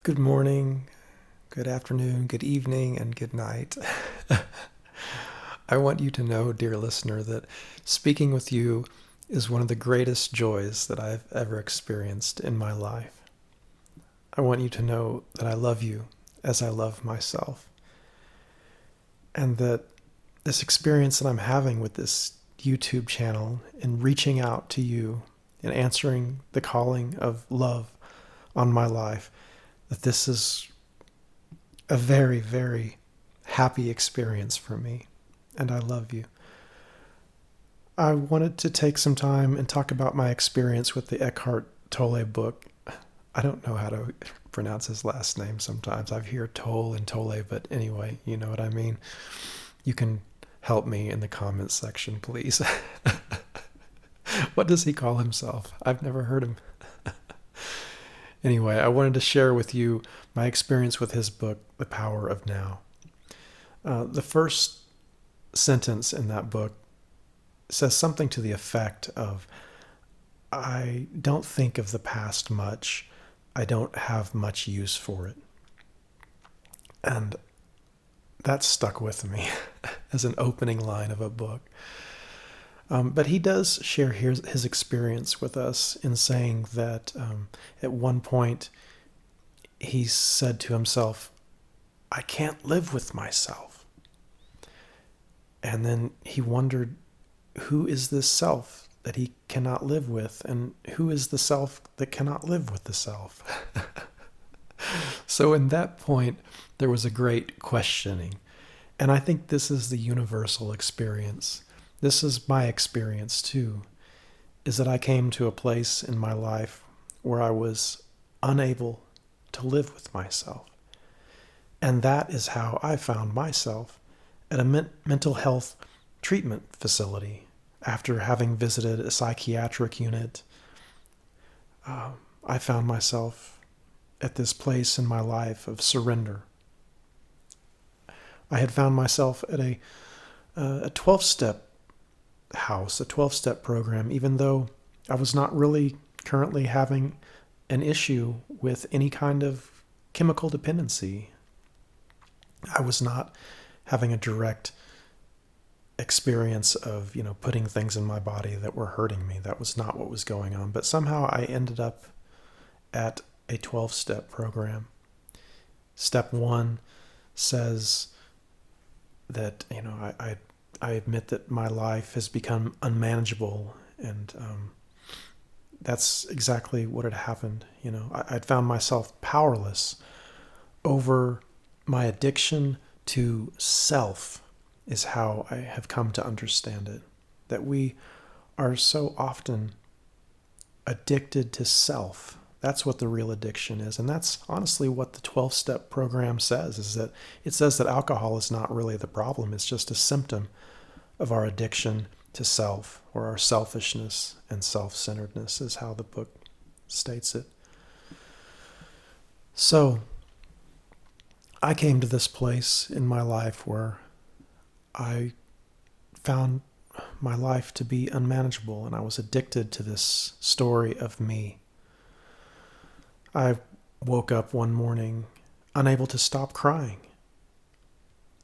Good morning, good afternoon, good evening, and good night. I want you to know, dear listener, that speaking with you is one of the greatest joys that I've ever experienced in my life. I want you to know that I love you as I love myself, and that this experience that I'm having with this YouTube channel and reaching out to you and answering the calling of love on my life, that this is a very, very happy experience for me, and I love you. I wanted to take some time and talk about my experience with the Eckhart Tolle book. I don't know how to pronounce his last name sometimes. I hear Tolle and Tolle, but anyway, you know what I mean. You can help me in the comments section, please. What does he call himself? I've never heard him. Anyway, I wanted to share with you my experience with his book, The Power of Now. The first sentence in that book says something to the effect of, I don't think of the past much. I don't have much use for it. And that stuck with me as an opening line of a book. But he does share his experience with us in saying that at one point he said to himself, I can't live with myself. And then he wondered, who is this self that he cannot live with? And who is the self that cannot live with the self? So in that point, there was a great questioning. And I think this is the universal experience. This is my experience too, is that I came to a place in my life where I was unable to live with myself. And that is how I found myself at a mental health treatment facility after having visited a psychiatric unit. I found myself at this place in my life of surrender. I had found myself at a 12-step house, a 12-step program, even though I was not really currently having an issue with any kind of chemical dependency. I was not having a direct experience of, putting things in my body that were hurting me. That was not what was going on. But somehow I ended up at a 12-step program. Step 1 says that, I admit that my life has become unmanageable, and that's exactly what had happened. I'd found myself powerless over my addiction to self, is how I have come to understand it. That we are so often addicted to self. That's what the real addiction is. And that's honestly what the 12-step program says, is that it says that alcohol is not really the problem. It's just a symptom of our addiction to self, or our selfishness and self-centeredness, is how the book states it. So I came to this place in my life where I found my life to be unmanageable, and I was addicted to this story of me. I woke up one morning unable to stop crying,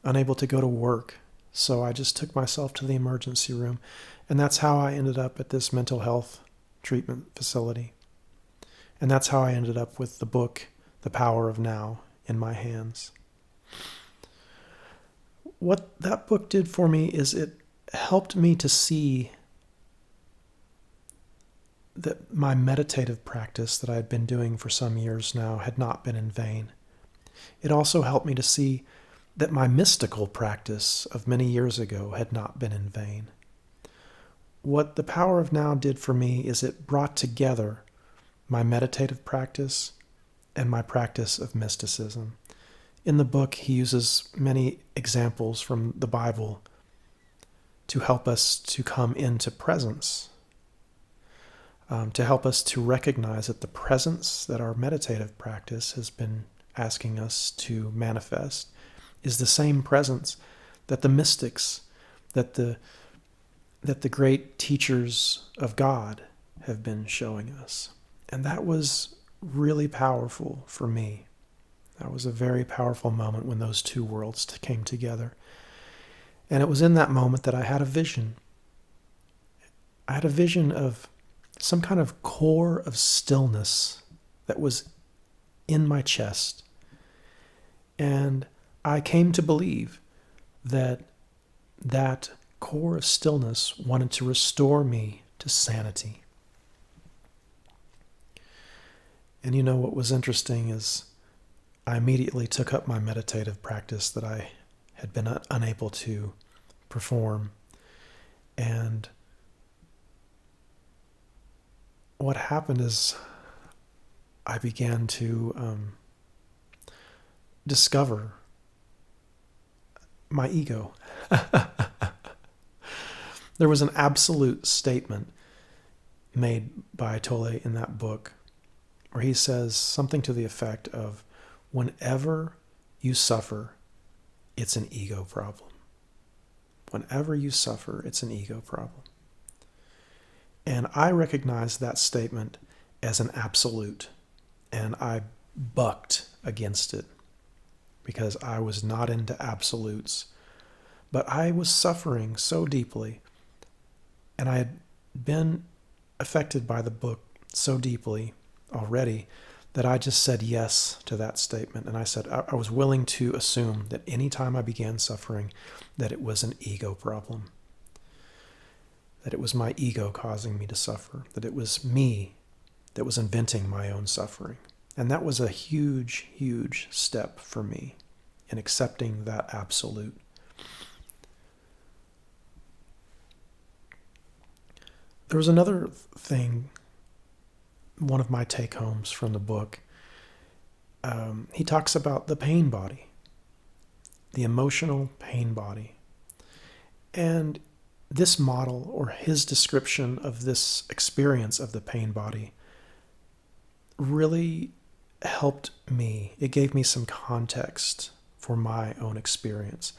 unable to go to work. So I just took myself to the emergency room, and that's how I ended up at this mental health treatment facility. And that's how I ended up with the book, The Power of Now, in my hands. What that book did for me is it helped me to see that my meditative practice that I had been doing for some years now had not been in vain. It also helped me to see that my mystical practice of many years ago had not been in vain. What the Power of Now did for me is it brought together my meditative practice and my practice of mysticism. In the book, he uses many examples from the Bible to help us to come into presence, to help us to recognize that the presence that our meditative practice has been asking us to manifest is the same presence that the mystics, that the great teachers of God have been showing us. And that was really powerful for me. That was a very powerful moment when those two worlds came together. And it was in that moment that I had a vision. I had a vision of some kind of core of stillness that was in my chest. And I came to believe that that core of stillness wanted to restore me to sanity. And you know what was interesting is I immediately took up my meditative practice that I had been unable to perform. And what happened is I began to discover my ego. There was an absolute statement made by Tolle in that book where he says something to the effect of, whenever you suffer, it's an ego problem. Whenever you suffer, it's an ego problem. And I recognized that statement as an absolute, and I bucked against it because I was not into absolutes. But I was suffering so deeply, and I had been affected by the book so deeply already that I just said yes to that statement. And I said I was willing to assume that any time I began suffering, that it was an ego problem, that it was my ego causing me to suffer, that it was me that was inventing my own suffering. And that was a huge, huge step for me in accepting that absolute. There was another thing, one of my take-homes from the book. He talks about the pain body, the emotional pain body. And this model, or his description of this experience of the pain body, really helped me. It gave me some context for my own experience.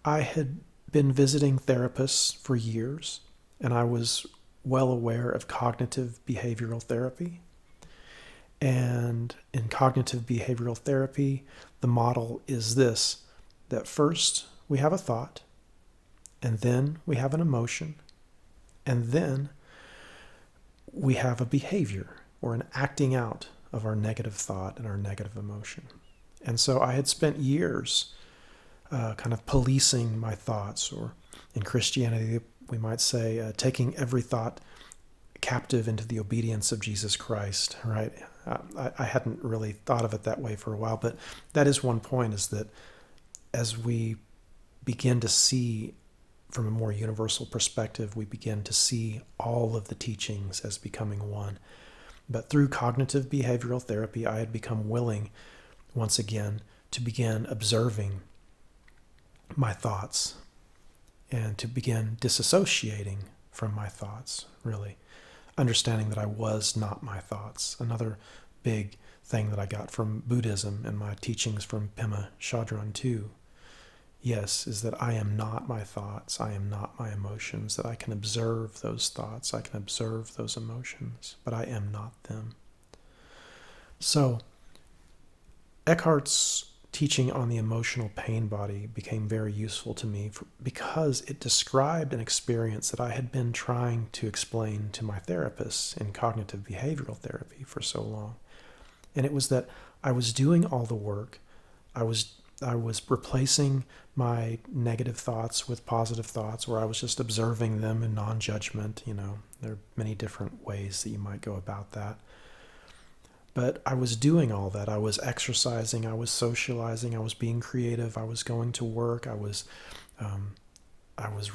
I had been visiting therapists for years, and I was well aware of cognitive behavioral therapy. And in cognitive behavioral therapy, the model is this, that first we have a thought, and then we have an emotion, and then we have a behavior or an acting out of our negative thought and our negative emotion. And so I had spent years kind of policing my thoughts, or in Christianity, we might say taking every thought captive into the obedience of Jesus Christ, right? I hadn't really thought of it that way for a while, but that is one point, is that as we begin to see from a more universal perspective, we begin to see all of the teachings as becoming one. But through cognitive behavioral therapy, I had become willing, once again, to begin observing my thoughts and to begin disassociating from my thoughts, really. Understanding that I was not my thoughts. Another big thing that I got from Buddhism and my teachings from Pema Chodron too, yes, is that I am not my thoughts, I am not my emotions, that I can observe those thoughts, I can observe those emotions, but I am not them. So, Eckhart's teaching on the emotional pain body became very useful to me because it described an experience that I had been trying to explain to my therapists in cognitive behavioral therapy for so long. And it was that I was doing all the work. I was replacing my negative thoughts with positive thoughts, or I was just observing them in non-judgment. There are many different ways that you might go about that. But I was doing all that. I was exercising, I was socializing, I was being creative, I was going to work, I was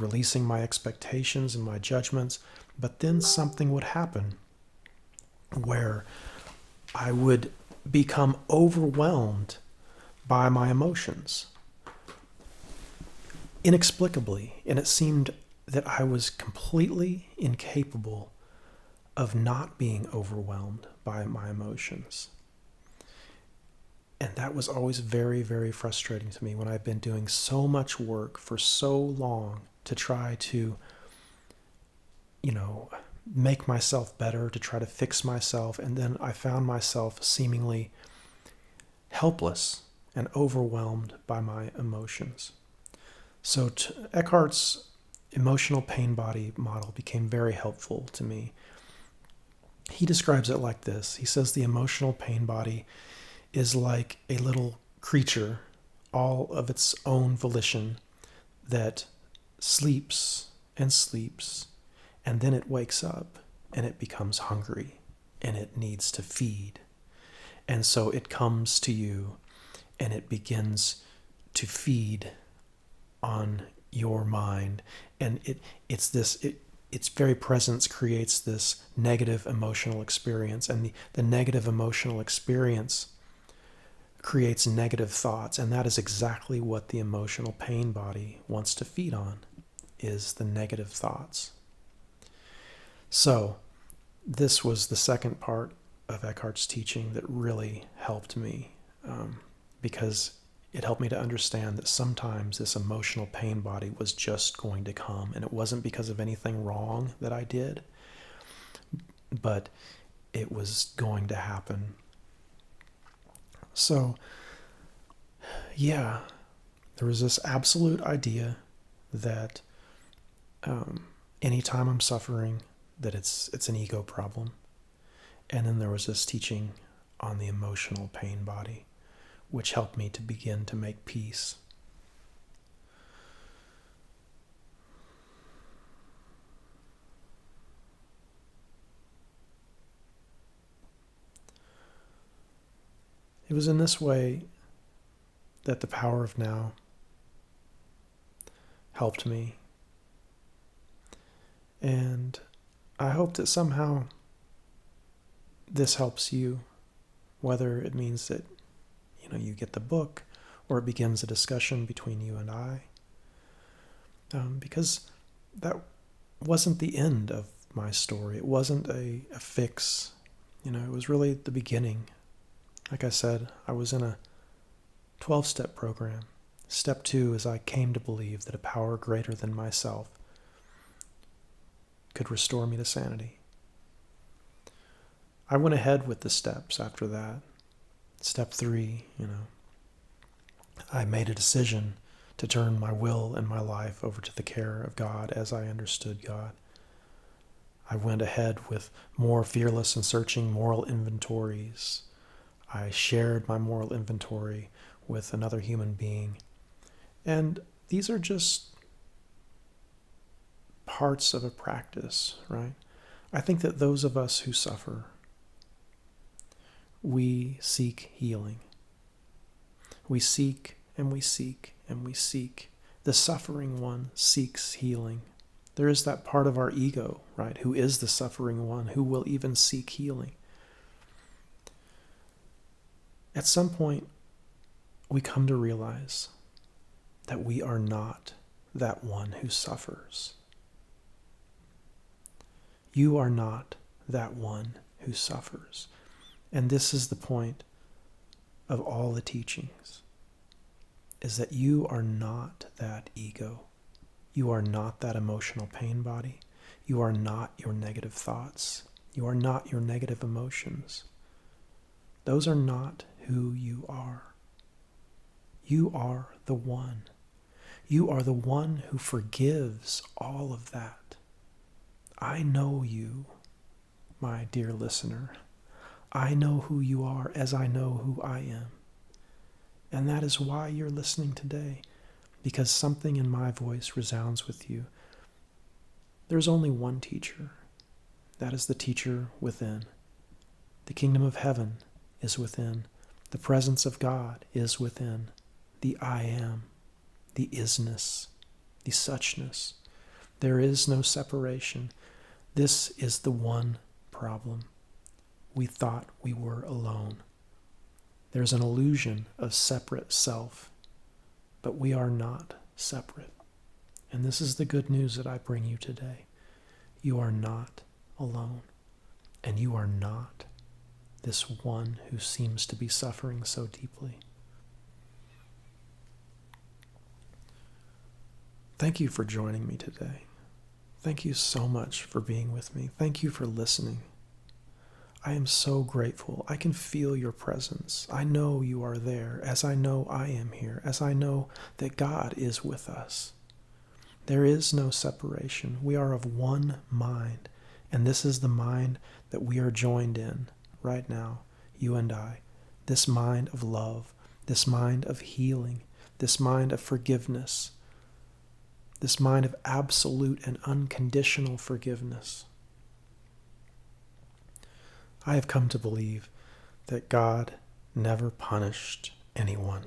releasing my expectations and my judgments. But then something would happen where I would become overwhelmed by my emotions inexplicably. And it seemed that I was completely incapable of not being overwhelmed by my emotions. And that was always very, very frustrating to me when I've been doing so much work for so long to try to, make myself better, to try to fix myself. And then I found myself seemingly helpless and overwhelmed by my emotions. So Eckhart's emotional pain body model became very helpful to me. He describes it like this. He says the emotional pain body is like a little creature, all of its own volition, that sleeps and sleeps, and then it wakes up and it becomes hungry and it needs to feed. And so it comes to you and it begins to feed on your mind, and its very presence creates this negative emotional experience, and the negative emotional experience creates negative thoughts, and that is exactly what the emotional pain body wants to feed on, is the negative thoughts. So this was the second part of Eckhart's teaching that really helped me, because it helped me to understand that sometimes this emotional pain body was just going to come, and it wasn't because of anything wrong that I did, but it was going to happen. So, yeah, there was this absolute idea that anytime I'm suffering, that it's an ego problem. And then there was this teaching on the emotional pain body, which helped me to begin to make peace. It was in this way that the power of now helped me. And I hope that somehow this helps you, whether it means that you get the book, or it begins a discussion between you and I. Because that wasn't the end of my story. It wasn't a fix. It was really the beginning. Like I said, I was in a 12-step program. Step 2 is I came to believe that a power greater than myself could restore me to sanity. I went ahead with the steps after that. Step 3, I made a decision to turn my will and my life over to the care of God as I understood God. I went ahead with more fearless and searching moral inventories. I shared my moral inventory with another human being. And these are just parts of a practice, right? I think that those of us who suffer, we seek healing. We seek and we seek and we seek. The suffering one seeks healing. There is that part of our ego, right, who is the suffering one, who will even seek healing. At some point, we come to realize that we are not that one who suffers. You are not that one who suffers. And this is the point of all the teachings, is that you are not that ego. You are not that emotional pain body. You are not your negative thoughts. You are not your negative emotions. Those are not who you are. You are the one. You are the one who forgives all of that. I know you, my dear listener. I know who you are as I know who I am. And that is why you're listening today, because something in my voice resounds with you. There's only one teacher. That is the teacher within. The kingdom of heaven is within. The presence of God is within. The I am, the isness, the suchness. There is no separation. This is the one problem. We thought we were alone. There's an illusion of separate self, but we are not separate. And this is the good news that I bring you today. You are not alone, and you are not this one who seems to be suffering so deeply. Thank you for joining me today. Thank you so much for being with me. Thank you for listening. I am so grateful. I can feel your presence. I know you are there, as I know I am here, as I know that God is with us. There is no separation. We are of one mind, and this is the mind that we are joined in right now, you and I. This mind of love, this mind of healing, this mind of forgiveness, this mind of absolute and unconditional forgiveness. I have come to believe that God never punished anyone.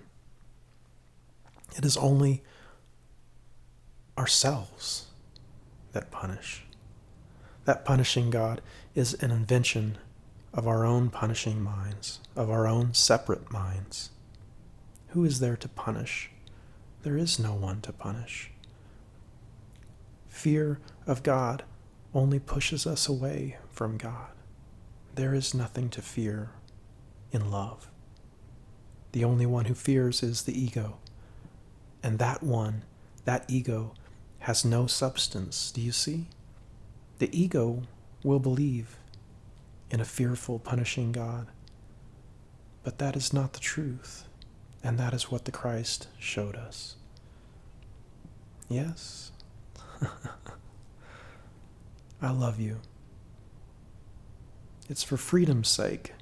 It is only ourselves that punish. That punishing God is an invention of our own punishing minds, of our own separate minds. Who is there to punish? There is no one to punish. Fear of God only pushes us away from God. There is nothing to fear in love. The only one who fears is the ego. And that ego, has no substance. Do you see? The ego will believe in a fearful, punishing God. But that is not the truth. And that is what the Christ showed us. Yes? I love you. It's for freedom's sake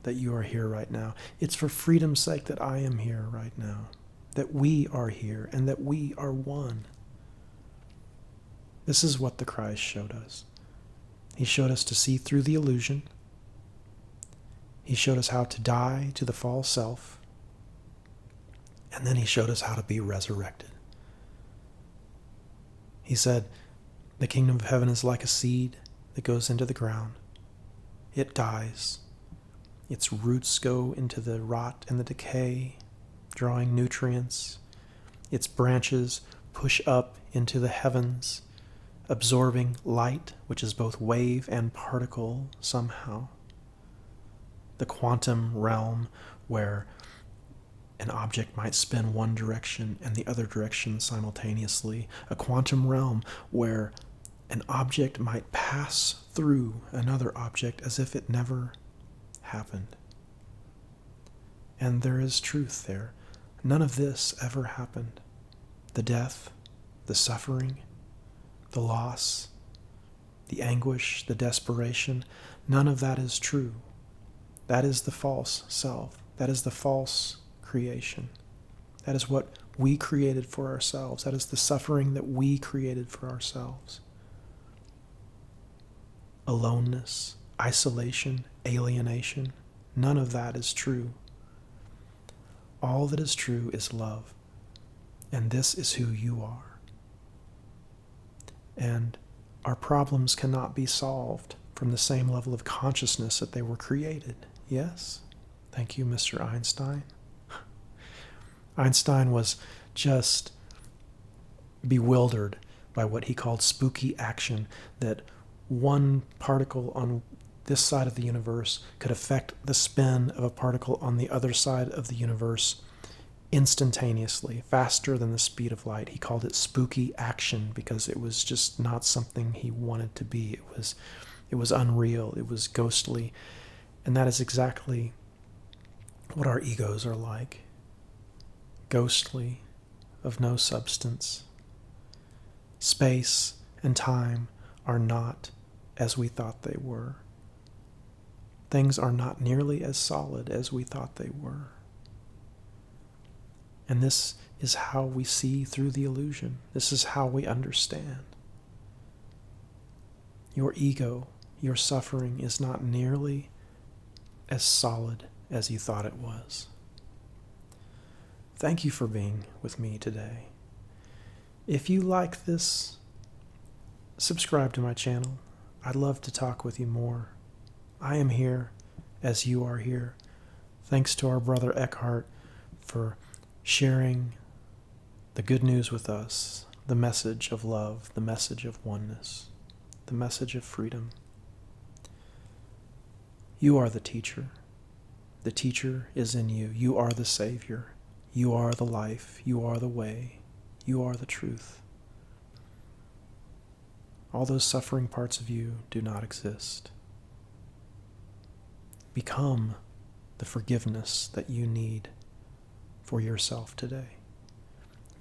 that you are here right now. It's for freedom's sake that I am here right now. That we are here and that we are one. This is what the Christ showed us. He showed us to see through the illusion. He showed us how to die to the false self. And then he showed us how to be resurrected. He said, the kingdom of heaven is like a seed that goes into the ground. It dies. Its roots go into the rot and the decay, drawing nutrients. Its branches push up into the heavens, absorbing light, which is both wave and particle somehow. The quantum realm where an object might spin one direction and the other direction simultaneously. A quantum realm where an object might pass through another object as if it never happened. And there is truth there. None of this ever happened. The death, the suffering, the loss, the anguish, the desperation, none of that is true. That is the false self. That is the false creation. That is what we created for ourselves. That is the suffering that we created for ourselves. Aloneness, isolation, alienation, none of that is true. All that is true is love. And this is who you are. And our problems cannot be solved from the same level of consciousness that they were created. Yes? Thank you, Mr. Einstein. Einstein was just bewildered by what he called spooky action, that one particle on this side of the universe could affect the spin of a particle on the other side of the universe instantaneously, faster than the speed of light. He called it spooky action because it was just not something he wanted to be. It was unreal. It was ghostly. And that is exactly what our egos are like. Ghostly, of no substance. Space and time are not as we thought they were. Things are not nearly as solid as we thought they were. And this is how we see through the illusion. This is how we understand. Your ego, your suffering is not nearly as solid as you thought it was. Thank you for being with me today. If you like this, subscribe to my channel. I'd love to talk with you more. I am here as you are here. Thanks to our brother Eckhart for sharing the good news with us, the message of love, the message of oneness, the message of freedom. You are the teacher. The teacher is in you. You are the Savior. You are the life. You are the way. You are the truth. All those suffering parts of you do not exist. Become the forgiveness that you need for yourself today.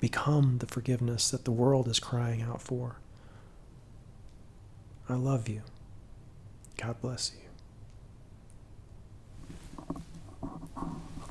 Become the forgiveness that the world is crying out for. I love you. God bless you.